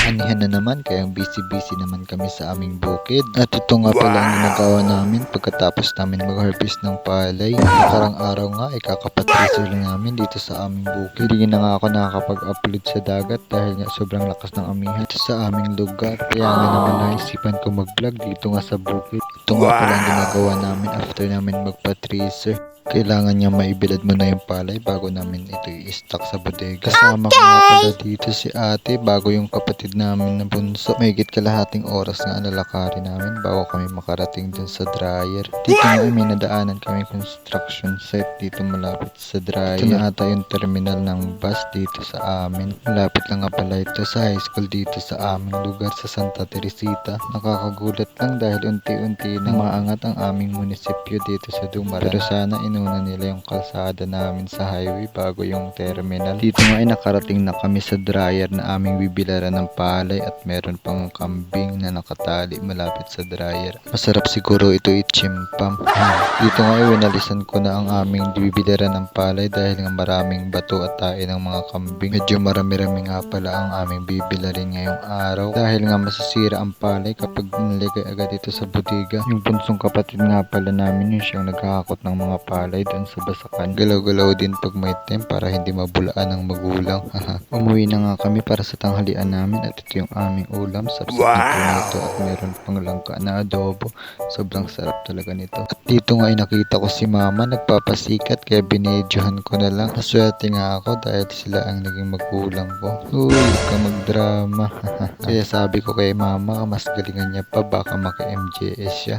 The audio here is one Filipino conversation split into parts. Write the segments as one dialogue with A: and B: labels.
A: anihan na naman kaya busy naman kami sa aming bukid. At ito nga pala ang ginagawa namin pagkatapos namin mag-harvest ng palay. Nakarang araw nga ay kakapatriso lang namin dito sa aming bukid. Hindi na nga ako nakakapag-upload sa dagat dahil nga sobrang lakas ng amihan dito sa aming lugar. Kaya nga naman naisipan ko mag-vlog dito nga sa bukid. Ito nga pala ang ginagawa namin after namin magpatriso. Kailangan niya maibilad mo na yung palay bago namin ito i-stock sa bodega. Kasama ko nga pala dito si ate bago yung kapatid namin na bunso. Mahigit kalahating oras nga lalakarin namin bago kami makarating dun sa dryer. Dito nga ay may nadaanan kami construction site dito malapit sa dryer. Ito na ata yung terminal ng bus dito sa amin. Malapit lang nga pala ito sa high school dito sa aming lugar sa Santa Teresita. Nakakagulat lang dahil unti-unti na maangat ang aming munisipyo dito sa Dumaran. Pero sana inuna nila yung kalsada namin sa highway bago yung terminal. Dito nga ay nakarating na kami sa dryer na aming bibilaran ng palay at meron pang kambing na nakatali malapit sa dryer. Masarap siguro ito ichimpam. Dito nga ay winalisan ko na ang aming bibilaran ng palay dahil nga maraming bato at tae ng mga kambing. Medyo marami-rami nga pala ang aming bibilarin ngayong araw dahil nga masasira ang palay kapag niligay agad ito sa bodega. Yung bunsong kapatid nga pala namin yun siyang naghahakot ng mga palay doon sa basakan. Galaw-galaw din pag may time para hindi mabulaan ng magulang. Umuwi na nga kami para sa tanghalian namin at ito yung aming ulam. Sapsap na ito at meron pang langka na adobo. Sobrang sarap talaga nito. At dito nga ay nakita ko si mama nagpapasikat kaya binedyohan ko na lang. Naswerte nga ako dahil sila ang naging magulang ko. Uy, huwag ka magdrama. Kaya sabi ko kay mama mas galingan niya pa baka maka-MJS siya.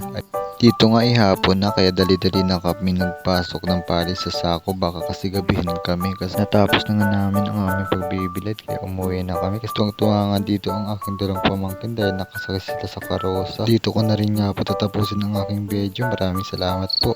A: Dito nga ihapon na kaya dali-dali na kami nagpasok ng pali sa sako baka kasi gabihin kami kasi natapos na nga namin ang aming pagbibilad kaya umuwi na kami kasi tuwang-tuwa nga dito ang aking dalang pamangkin dahil nakasakay sila sa karosa. Dito ko na rin nga po tatapusin ang aking video. Maraming salamat po.